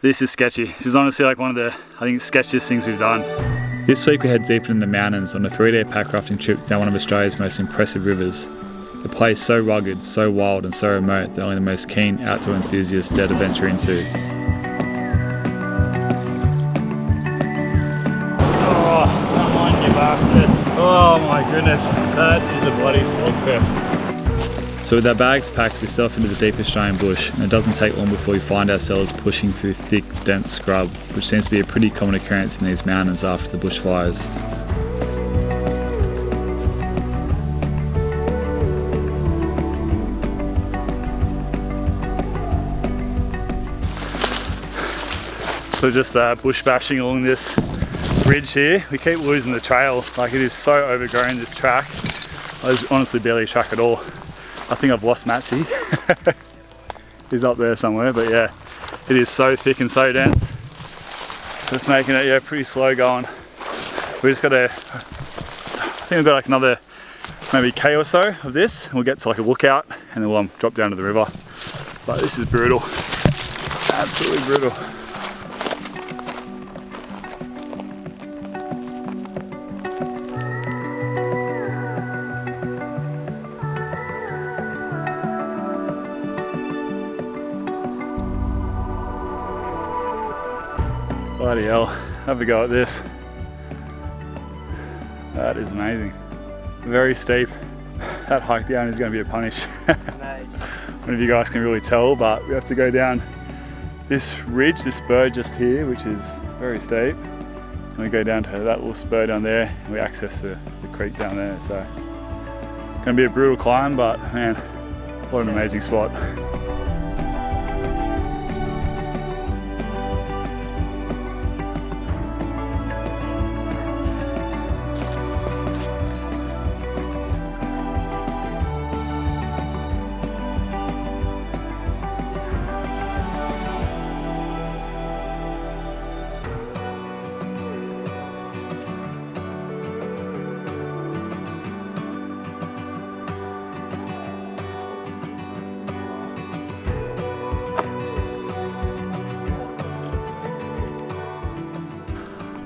This is sketchy. This is honestly like one of the, I think, sketchiest things we've done. This week we head deep into the mountains on a 3-day pack rafting trip down one of Australia's most impressive rivers. A place so rugged, so wild and so remote that only the most keen outdoor enthusiasts dare to venture into. Oh, come on you bastard. Oh my goodness, that is a bloody slogfest. So with our bags packed, we set off into the deep Australian bush, and it doesn't take long before we find ourselves pushing through thick, dense scrub, which seems to be a pretty common occurrence in these mountains after the bushfires. So just bush bashing along this ridge here. We keep losing the trail, like it is so overgrown, this track. There's honestly barely a track at all. I think I've lost Mattsy. He's up there somewhere, but yeah, it is so thick and so dense. Just making it, yeah, pretty slow going. We just got to, I think we've got like another maybe K or so of this. We'll get to like a lookout and then we'll drop down to the river. But this is brutal, absolutely brutal. Bloody hell, have a go at this. That is amazing. Very steep. That hike down is going to be a punish. I don't know if you guys can really tell, but we have to go down this ridge, this spur just here, which is very steep. And we go down to that little spur down there, and we access the creek down there. So, going to be a brutal climb, but man, what an amazing spot.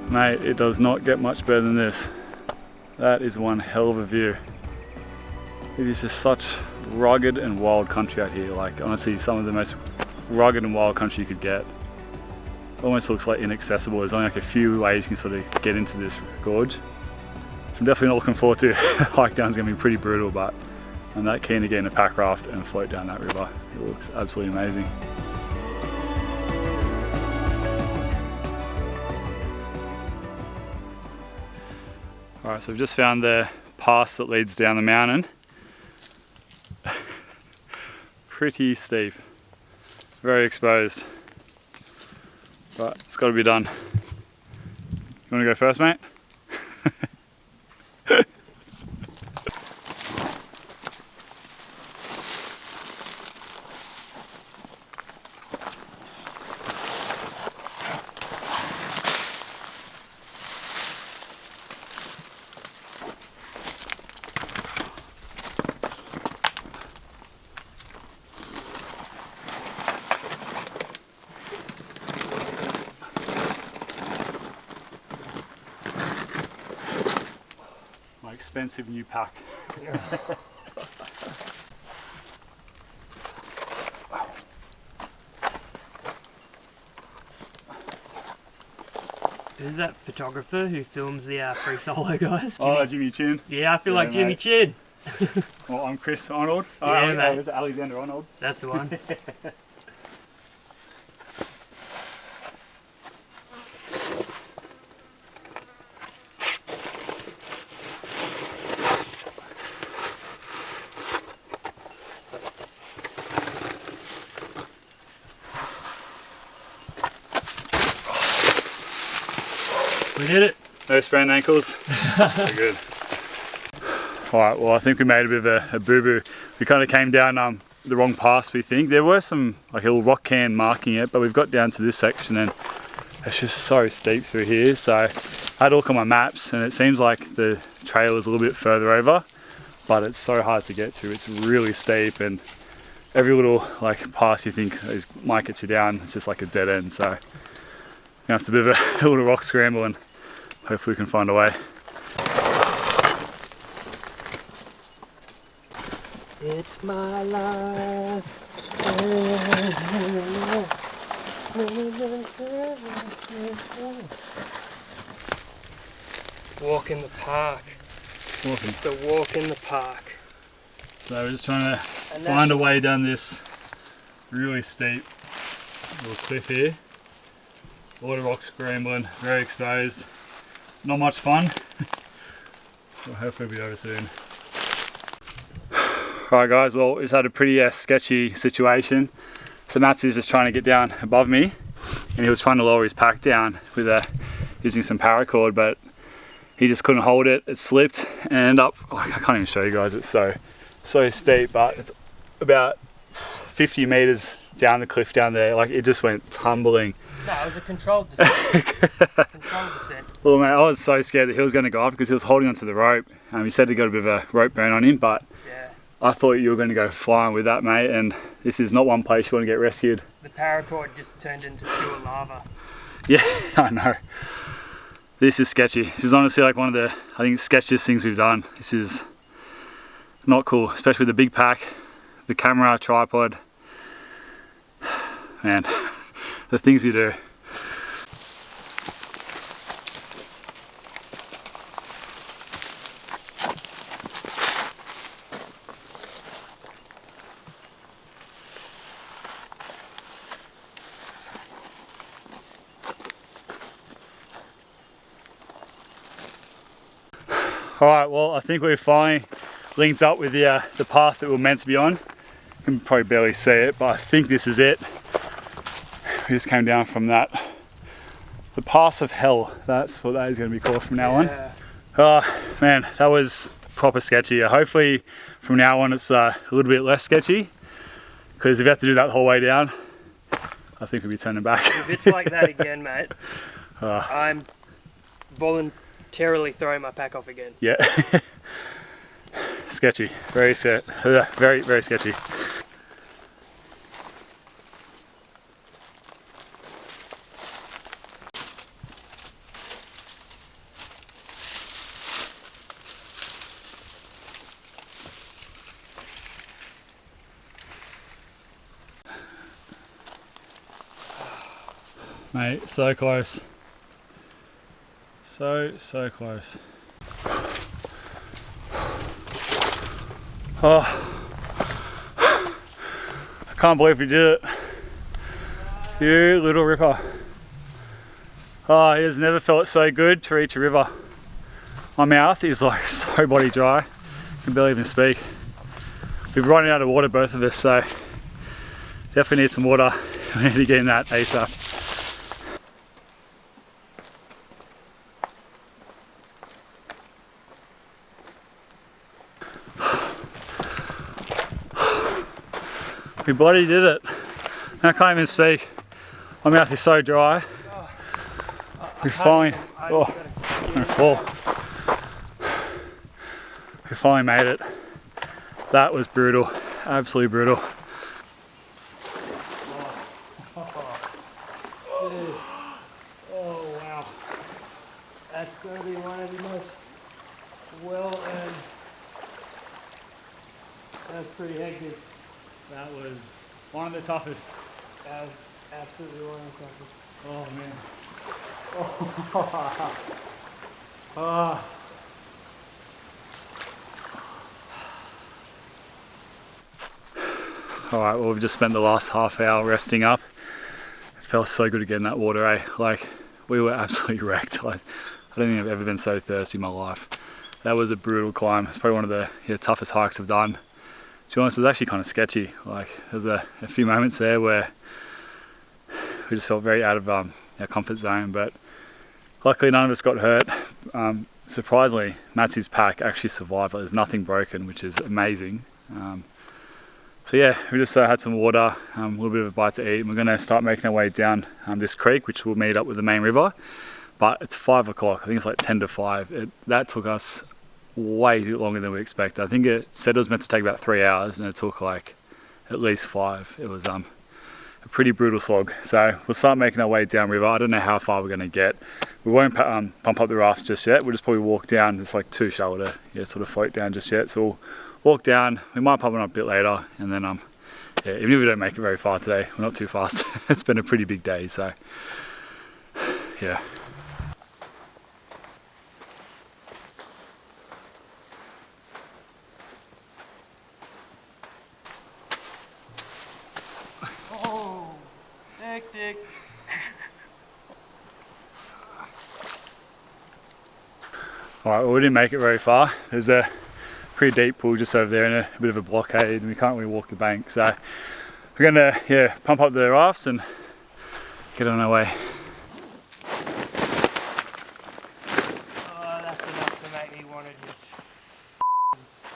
Mate, it does not get much better than this. That is one hell of a view. It is just such rugged and wild country out here. Like honestly, some of the most rugged and wild country you could get. It almost looks like inaccessible. There's only like a few ways you can sort of get into this gorge. So I'm definitely not looking forward to hike down. It's gonna be pretty brutal, but I'm that keen to get in a pack raft and float down that river. It looks absolutely amazing. Alright, so we've just found the pass that leads down the mountain. Pretty steep, very exposed, but it's got to be done. You want to go first, mate? Expensive new pack. Who's that photographer who films the free solo guys? Jimmy Chin. Yeah, I feel like Jimmy Chin. Well, I'm Chris Arnold. Yeah, mate. Is it Alexander Arnold? That's the one. We did it. No sprained ankles. Very good. Alright, well I think we made a bit of a boo-boo. We kind of came down the wrong pass, we think. There were some like a little rock can marking it, but we've got down to this section and it's just so steep through here. So I had a look on my maps and it seems like the trail is a little bit further over, but it's so hard to get to. It's really steep and every little like pass you think might get you down, it's just like a dead end. So you have to do a bit of a little rock scramble and hopefully we can find a way. It's my life. Walk in the park. Walking. It's the walk in the park. So we're just trying to find a way down this really steep little cliff here. A lot of rock scrambling, very exposed. Not much fun. We'll hopefully be over soon. Alright guys, well we've had a pretty sketchy situation. So Mattsy's just trying to get down above me and he was trying to lower his pack down with using some paracord, but he just couldn't hold it. It slipped and ended up, I can't even show you guys, it's so steep, but it's about 50 meters down the cliff down there. Like it just went tumbling. No, it was a controlled descent. Controlled descent. Well man, I was so scared that he was going to go up because he was holding onto the rope. He said he got a bit of a rope burn on him, but yeah. I thought you were going to go flying with that, mate, and this is not one place you want to get rescued. The paracord just turned into pure lava. Yeah, I know. This is sketchy. This is honestly like one of the, I think, sketchiest things we've done. This is not cool, especially with the big pack, the camera, tripod. Man, the things we do. Alright, well I think we've finally linked up with the path that we were meant to be on. You can probably barely see it, but I think this is it. We just came down from that. The Pass of Hell, that's what that is going to be called from now on. Oh man, that was proper sketchy. Hopefully from now on it's a little bit less sketchy, because if you have to do that the whole way down, I think we'll be turning back. If it's like that again, mate, I'm voluntarily throwing my pack off again. Yeah. Sketchy. Very sketchy. Mate, so close. So close. Oh, I can't believe we did it. You little ripper. Oh, it has never felt so good to reach a river. My mouth is like so body dry. I can barely even speak. We've run out of water, both of us, so definitely need some water. We need to get in that ASAP. We bloody did it. I can't even speak. My mouth is so dry. We finally, I'm gonna fall. We finally made it. That was brutal, absolutely brutal. Oh wow, that's going to be one of the most well-earned. That's pretty hectic. That was one of the toughest. That was absolutely one of the toughest. Oh man. Alright, well we've just spent the last half hour resting up. It felt so good to get in that water, eh? Like, we were absolutely wrecked. I don't think I've ever been so thirsty in my life. That was a brutal climb. It's probably one of the toughest hikes I've done. To be honest, it was actually kind of sketchy. Like, there was a few moments there where we just felt very out of our comfort zone, but luckily none of us got hurt. Surprisingly, Mattsy's pack actually survived. Like, there's nothing broken, which is amazing. So yeah, we just had some water, a little bit of a bite to eat, and we're going to start making our way down this creek, which will meet up with the main river. But it's 5 o'clock, I think it's like 10 to 5. That took us way longer than we expected. I think it said it was meant to take about 3 hours, and it took like at least 5. It was a pretty brutal slog. So we'll start making our way downriver. I don't know how far we're going to get. We won't pump up the raft just yet. We'll just probably walk down. It's like too shallow to sort of float down just yet. So we'll walk down. We might pump it up a bit later, and then yeah, even if we don't make it very far today, we're not too fast. It's been a pretty big day, so yeah. Oh, hectic. Alright, well, we didn't make it very far. There's a pretty deep pool just over there and a bit of a blockade, and we can't really walk the bank. So we're gonna pump up the rafts and get on our way. Oh, that's enough to make me want to just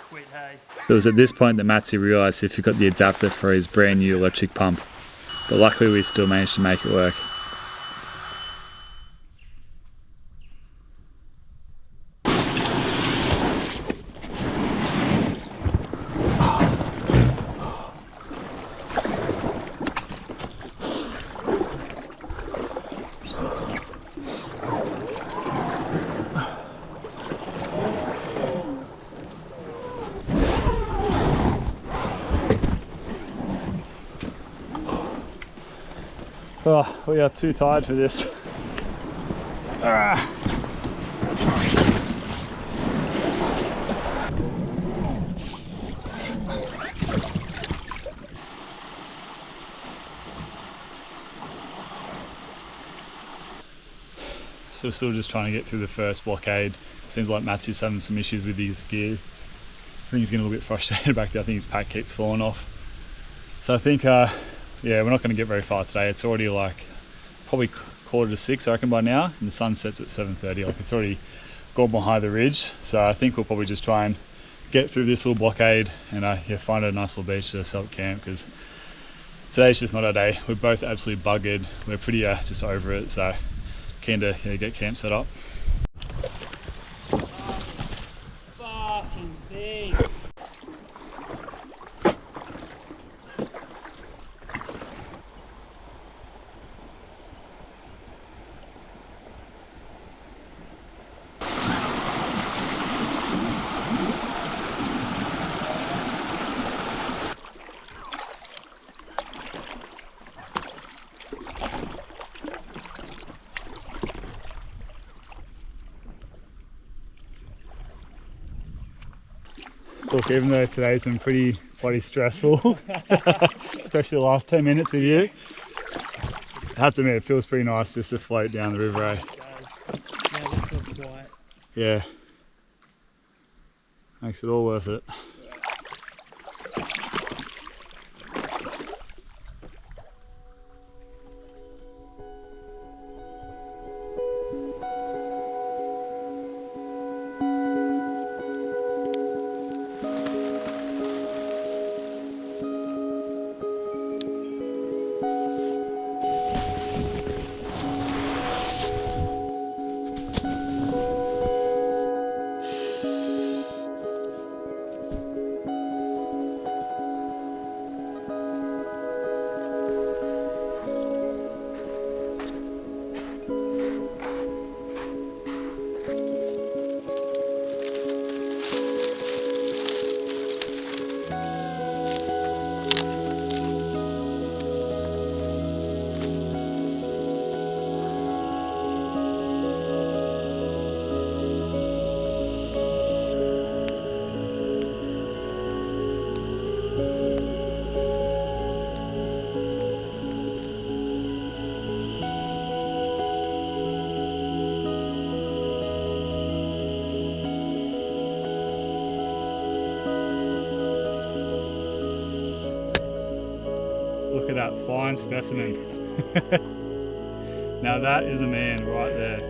quit, hey. It was at this point that Mattsy realised he forgot the adapter for his brand new electric pump, but luckily we still managed to make it work. Oh, we are too tired for this. So we're still just trying to get through the first blockade. Seems like Mattsy's having some issues with his gear. I think he's getting a little bit frustrated back there. I think his pack keeps falling off. So I think yeah, we're not going to get very far today. It's already like probably 5:45, I reckon, by now, and the sun sets at 7:30. Like, it's already gone behind the ridge. So I think we'll probably just try and get through this little blockade and yeah, find a nice little beach to set up camp, because today's just not our day. We're both absolutely buggered. We're pretty just over it. So keen to get camp set up. Fucking big. Look, even though today's been pretty bloody stressful, especially the last 10 minutes with you, I have to admit, it feels pretty nice just to float down the river, eh? Yeah. Makes it all worth it. Look at that fine specimen. Now that is a man right there.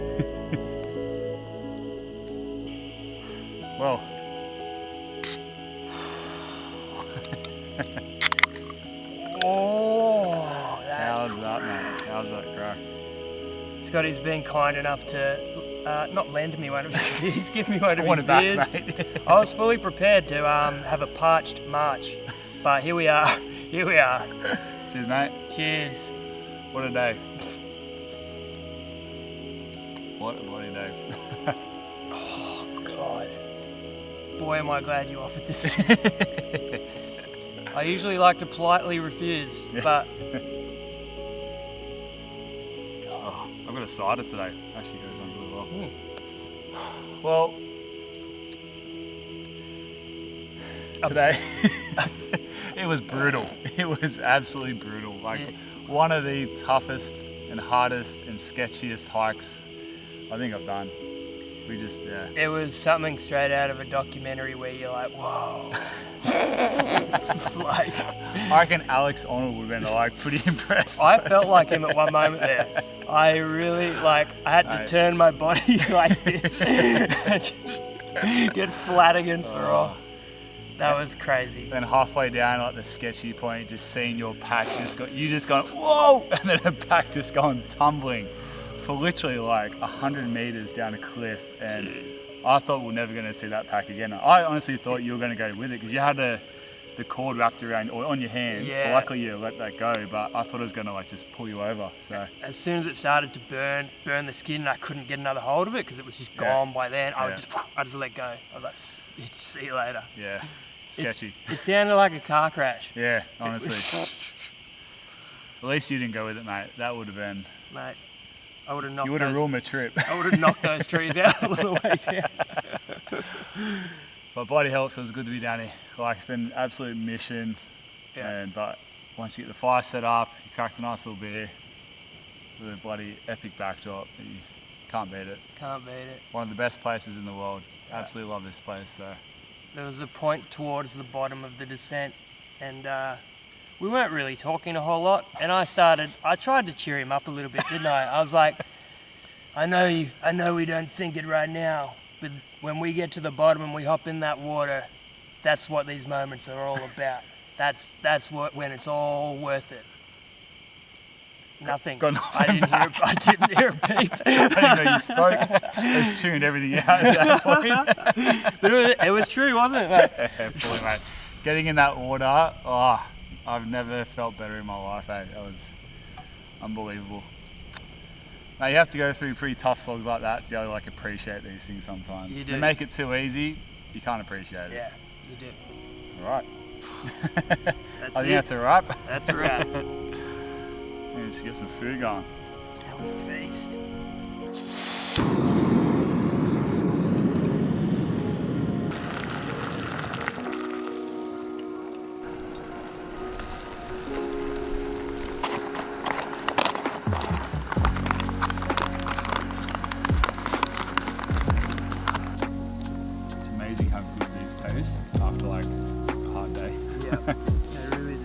Well. Oh, How's that, mate? How's that crack? Scotty's been kind enough to not lend me one of his beers, give me one of his back, beers. mate. I was fully prepared to have a parched March, but here we are. Here we are. Cheers, mate. Cheers. What a day. What a bloody day. Oh, God. Boy, am I glad you offered this. I usually like to politely refuse, but... Oh, I've got a cider today. Actually goes on really well. Well, today it was brutal. It was absolutely brutal. Like one of the toughest and hardest and sketchiest hikes I think I've done. We just, It was something straight out of a documentary where you're like, whoa. Like, I reckon Alex Arnold would have been like pretty impressed. I felt like him at one moment there. I really, like, I had to turn my body like this and just get flat against the rock. That was crazy. Then halfway down, like the sketchy point, just seeing your pack you just gone, whoa! And then the pack just gone tumbling for literally like 100 meters down a cliff. And I thought we're never going to see that pack again. I honestly thought you were going to go with it because you had the cord wrapped around or on your hand. Yeah. Luckily you let that go, but I thought it was going to like just pull you over. So as soon as it started to burn the skin, I couldn't get another hold of it because it was just gone by then. I just let go. I was like, see you later. Yeah, sketchy. It sounded like a car crash. Yeah, honestly. At least you didn't go with it, mate. That would have been... Mate, I would have knocked. You would have ruined my trip. I would have knocked those trees out a little way down. But bloody hell, it feels good to be down here. Like, it's been an absolute mission. Yeah. But once you get the fire set up, you crack a nice little beer with a bloody epic backdrop, you can't beat it. Can't beat it. One of the best places in the world. Absolutely love this place. So there was a point towards the bottom of the descent, and we weren't really talking a whole lot. And I tried to cheer him up a little bit, didn't I? I was like, I know we don't think it right now, but when we get to the bottom and we hop in that water, that's what these moments are all about. That's when it's all worth it. Nothing. I didn't hear a peep. I didn't know you spoke. I just tuned everything out at that point. But it was true, wasn't it? Like, yeah, fully, mate. Getting in that water, oh, I've never felt better in my life, eh? That was unbelievable. Now you have to go through pretty tough slogs like that to be able to like appreciate these things sometimes. You do. If you make it too easy, you can't appreciate it. Yeah, you do. All right. I think that's a wrap. That's a wrap. Let's just get some food going. Have a feast. It's amazing how good these taste after like a hard day. Yeah, they really do.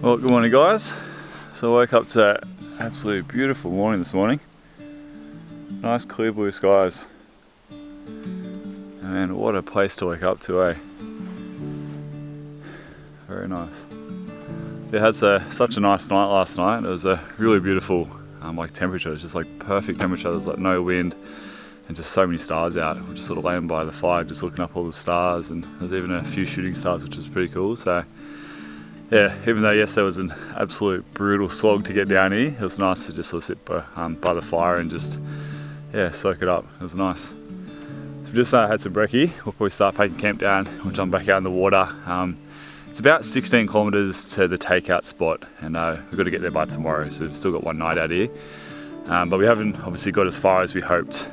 Well, good morning guys. So I woke up to absolutely beautiful morning this morning. Nice clear blue skies. And what a place to wake up to, eh? Very nice. We had such a nice night last night. It was a really beautiful like temperature. It was just like perfect temperature. There was like no wind and just so many stars out. We're just sort of laying by the fire, just looking up all the stars, and there's even a few shooting stars, which was pretty cool. So yeah, even though yesterday was an absolute brutal slog to get down here, it was nice to just sort of sit by the fire and just soak it up. It was nice. So we just had some brekkie. We'll probably start packing camp down. We'll jump back out in the water. It's about 16 kilometres to the takeout spot, and we've got to get there by tomorrow, so we've still got one night out here. But we haven't obviously got as far as we hoped.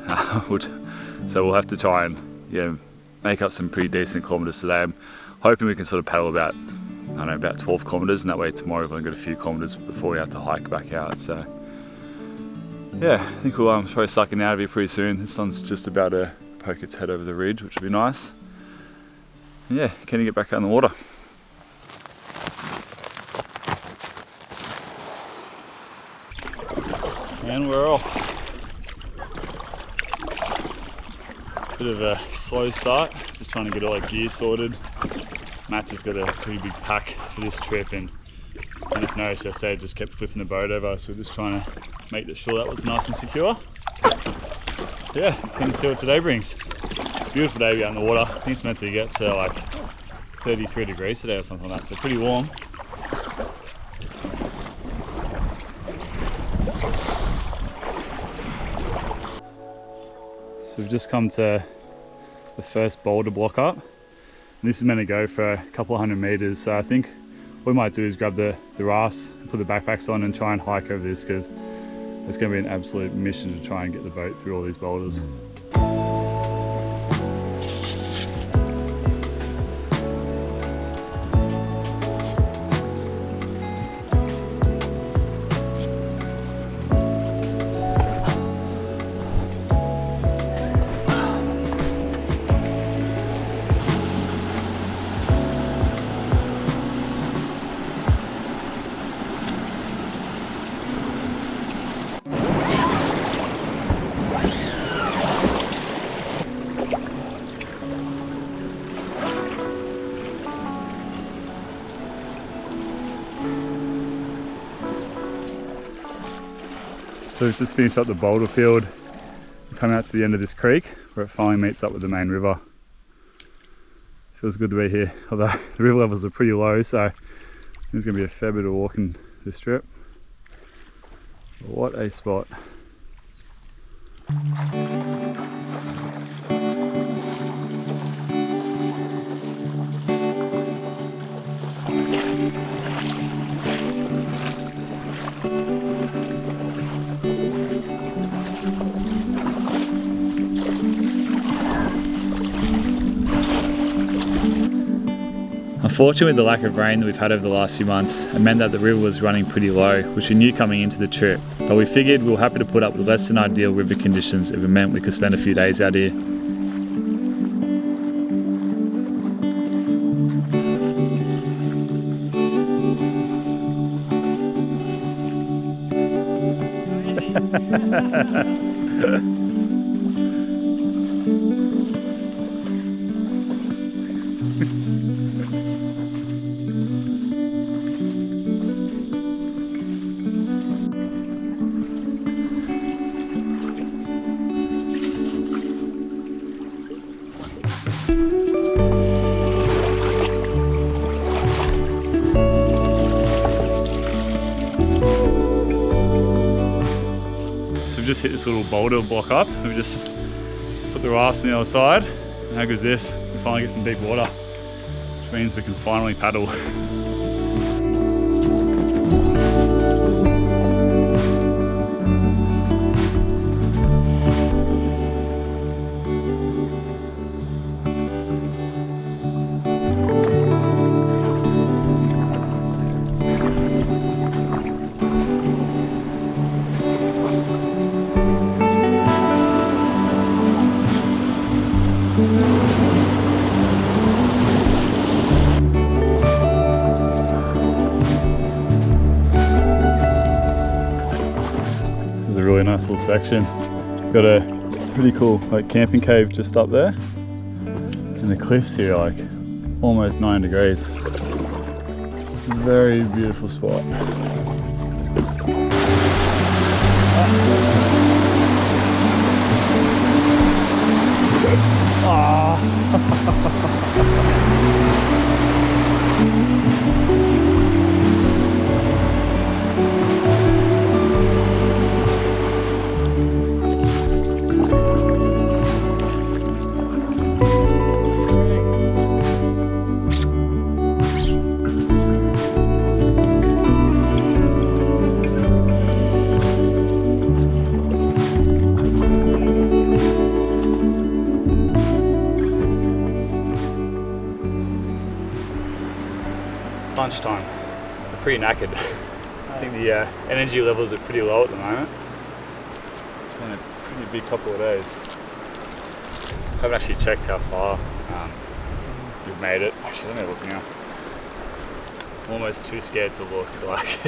So we'll have to try and make up some pretty decent kilometres today. I'm hoping we can sort of paddle about, I don't know, about 12 kilometres, and that way tomorrow we've only got a few kilometres before we have to hike back out. So yeah, I think we'll probably sucking out of here pretty soon. The sun's just about to poke its head over the ridge, which will be nice. And yeah, can you get back out in the water? And we're off. Bit of a slow start, just trying to get all our gear sorted. Mattsy's got a pretty big pack for this trip, and I just noticed yesterday I just kept flipping the boat over, so we're just trying to make sure that was nice and secure. Yeah, can see what today brings. Beautiful day out in the water. I think it's meant to get to like 33 degrees today or something like that, so pretty warm. So we've just come to the first boulder block up, and this is meant to go for a couple of 100 meters. So I think what we might do is grab the rafts, put the backpacks on, and try and hike over this, because it's going to be an absolute mission to try and get the boat through all these boulders. So we've just finished up the boulder field and come out to the end of this creek where it finally meets up with the main river. Feels good to be here, although the river levels are pretty low, so there's going to be a fair bit of walking this trip. But what a spot. Unfortunately, with the lack of rain that we've had over the last few months, it meant that the river was running pretty low, which we knew coming into the trip. But we figured we were happy to put up with less than ideal river conditions if it meant we could spend a few days out here. Just hit this little boulder block up, and we just put the rafts on the other side, and how good is this? We finally get some deep water, which means we can finally paddle. nice little section. Got a pretty cool like camping cave just up there. And the cliffs here are like almost 9 degrees. Very beautiful spot. Lunchtime. I'm pretty knackered. I think the energy levels are pretty low at the moment. It's been a pretty big couple of days. I haven't actually checked how far we've made it. Actually, let me look now. I'm almost too scared to look. Like,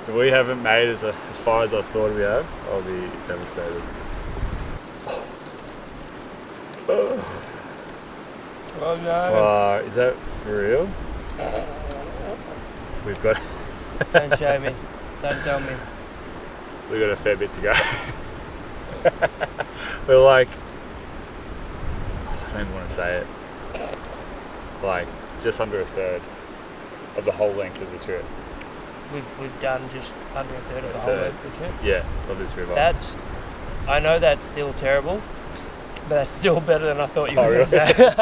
if we haven't made as far as I thought we have, I'll be devastated. Oh no. Is that for real? We've got... Don't show me. Don't tell me. We've got a fair bit to go. We're like... I don't even want to say it. Like, just under a third of the whole length of the trip. We've done just under a third of the whole length of the trip? Yeah, of this river. I know that's still terrible. But that's still better than I thought you were really? going to say.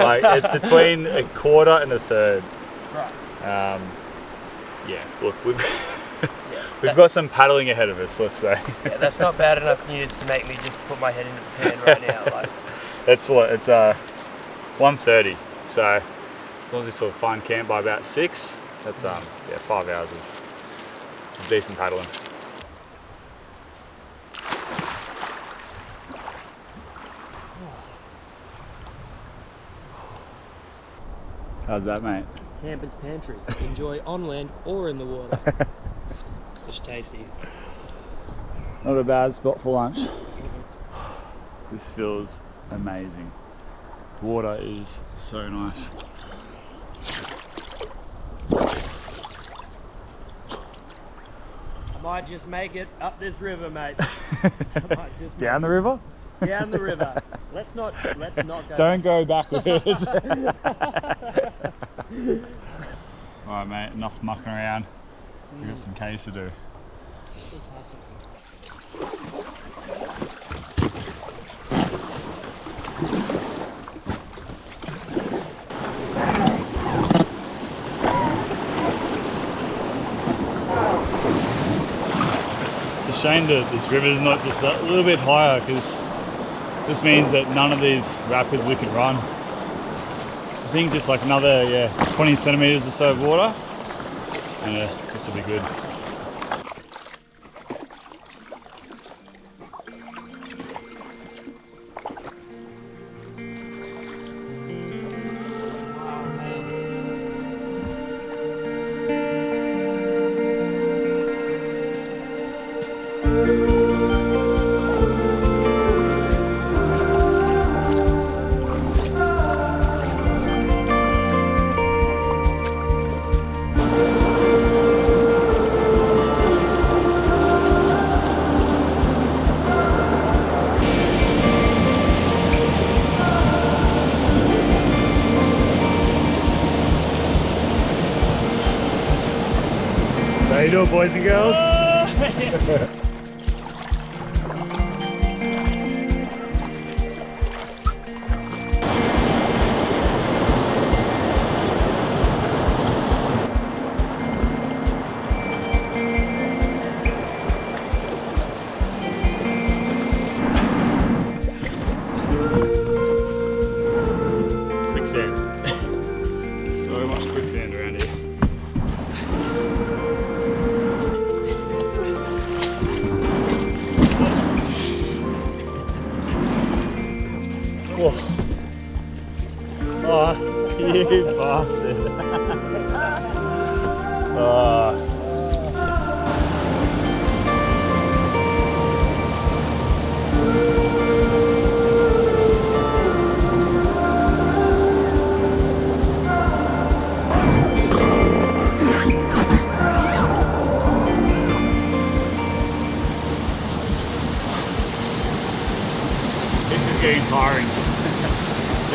Like, it's between a quarter and a third. Right. Yeah, look, we've got some paddling ahead of us, let's say. Yeah, that's not bad enough news to make me just put my head into the sand right now. Like. That's what, it's 1:30. So as long as we sort of find camp by about 6, that's 5 hours of decent paddling. How's that, mate? Camper's pantry. Enjoy on land or in the water. It's tasty. Not a bad spot for lunch. This feels amazing. Water is so nice. I might just make it up this river, mate. Down the river? Down the river. Let's not go. Don't go backwards. Alright, mate, enough mucking around. We've got some case to do. It's a shame that this river is not just a little bit higher, because this means that none of these rapids we could run. I think just like another 20 centimeters or so of water, and this will be good. How you doing, boys and girls? Quicksand. So much quicksand around here. Oh, you bastard.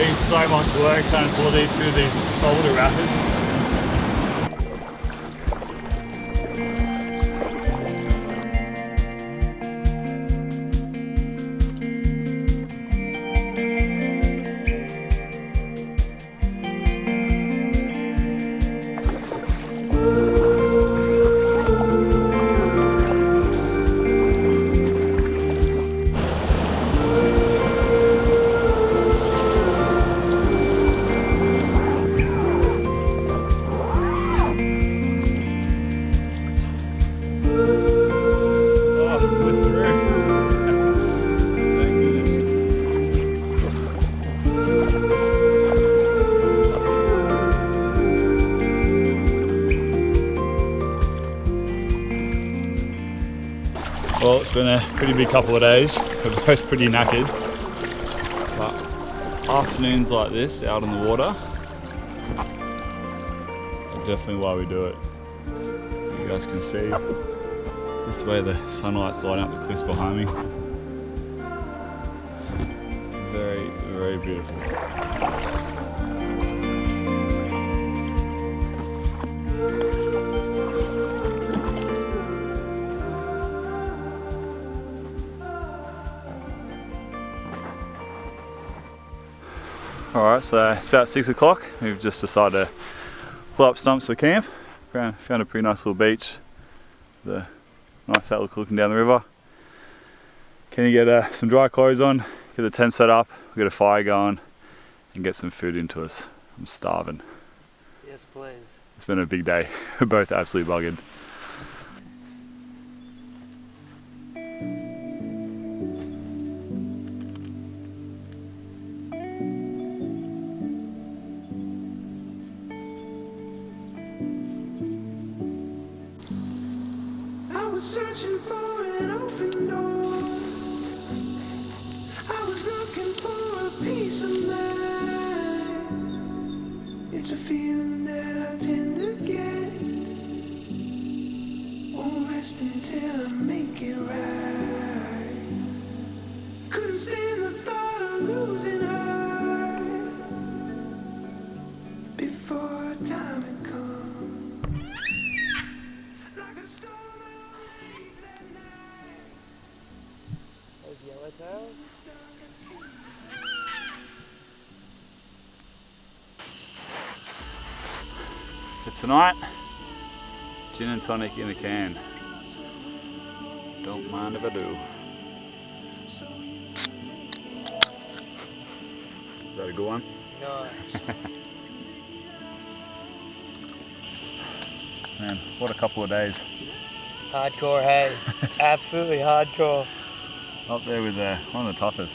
There's so much work trying to pull these through these boulder rapids. Well, it's been a pretty big couple of days. We're both pretty knackered. But afternoons like this, out on the water, are definitely why we do it. You guys can see this way the sunlight's lighting up the cliffs behind me. Very, very beautiful. Alright, so it's about 6 o'clock. We've just decided to pull up stumps for camp. Found a pretty nice little beach. The nice outlook looking down the river. Can you get some dry clothes on, get the tent set up, we'll get a fire going and get some food into us. I'm starving. Yes, please. It's been a big day. We're both absolutely buggered. Searching for an open door. I was looking for a peace of mind. It's a feeling that I tend to get. Won't rest until I make it right. Couldn't stand the thought of losing her before time had come. For tonight, gin and tonic in a can. Don't mind if I do. Is that a good one? Nice. Man, what a couple of days. Hardcore, hey. Absolutely hardcore. Up there with one of the toughest.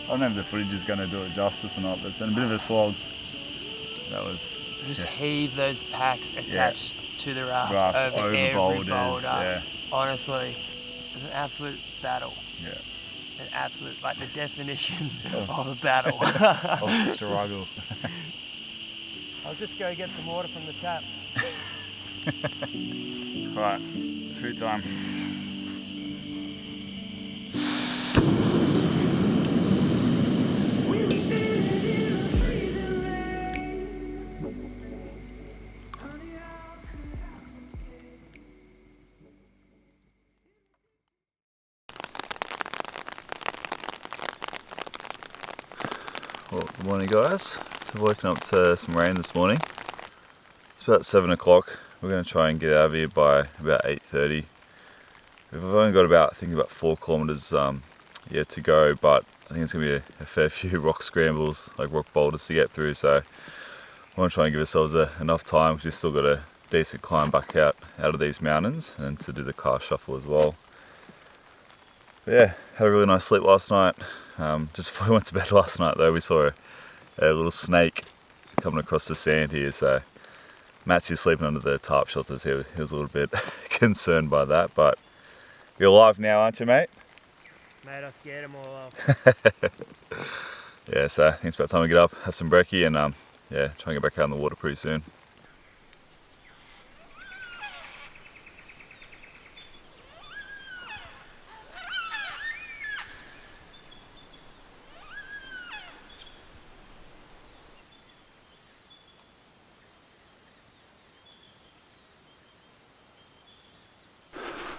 I don't know if the footage is going to do it justice or not, but it's been a bit of a slog. That was... Just heave those packs attached to the raft over every boulders, boulder. yeah. Honestly, it's an absolute battle. Yeah. An absolute, like the definition of a battle. Of struggle. I'll just go get some water from the tap. Right, food time. Well, good morning guys. So I've woken up to some rain this morning. It's about 7 o'clock. We're going to try and get out of here by about 8:30. We've only got about 4 kilometres yet to go, but I think it's going to be a fair few rock scrambles, like rock boulders to get through, so I want to try and give ourselves enough time because we've still got a decent climb back out of these mountains and to do the car shuffle as well. But yeah, had a really nice sleep last night. Just before we went to bed last night though, we saw a little snake coming across the sand here, so Mattsy's sleeping under the tarp shelters here. He was a little bit concerned by that, but you're alive now, aren't you, mate? Mate, I scared them all off. Yeah, so I think it's about time we get up, have some brekkie, and yeah, try and get back out in the water pretty soon.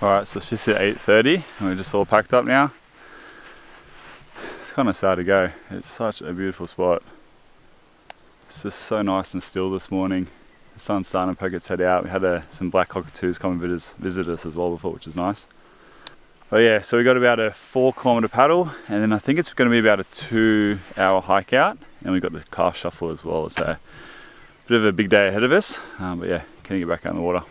Alright, so it's just at 8:30 and we're just all packed up now. It's kind of sad to go. It's such a beautiful spot. It's just so nice and still this morning. The sun's starting to poke its head out. We had some black cockatoos come and visit us as well before, which is nice. But yeah, so we got about a 4-kilometre paddle, and then I think it's going to be about a 2-hour hike out, and we got the calf shuffle as well. So a bit of a big day ahead of us, but yeah, can you get back out in the water?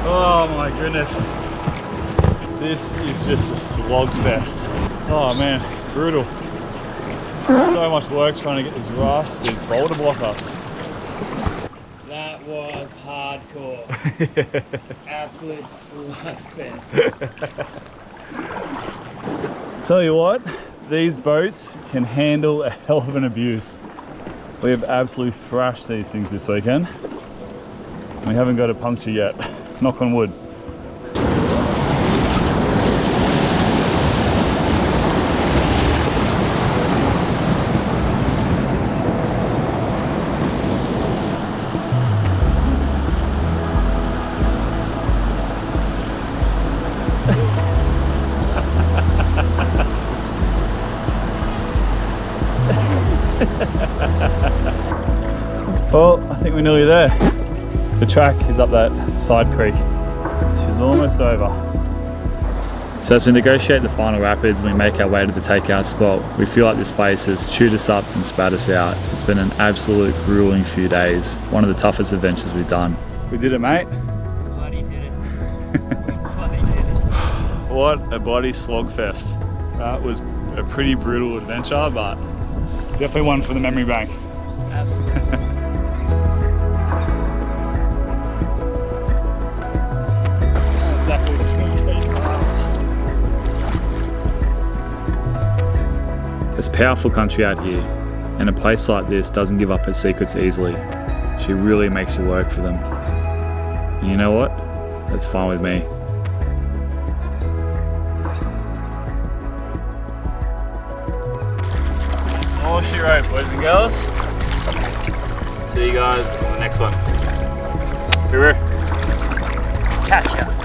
Oh my goodness, this is just a slog fest. Oh man, it's brutal. So much work trying to get these rascals boulder block ups. That was hardcore. Absolute slugfest. Tell you what, these boats can handle a hell of an abuse. We have absolutely thrashed these things this weekend. We haven't got a puncture yet. Knock on wood. Well, I think we're nearly there. The track is up that side creek. She's almost over. So as we negotiate the final rapids and we make our way to the takeout spot, we feel like this place has chewed us up and spat us out. It's been an absolute grueling few days. One of the toughest adventures we've done. We did it, mate. Bloody did it. Bloody did it. What a bloody slog fest. That was a pretty brutal adventure, but definitely one for the memory bank. Absolutely. It's powerful country out here, and a place like this doesn't give up its secrets easily. She really makes you work for them. And you know what? That's fine with me. That's all she wrote, boys and girls. See you guys on the next one. Catch ya.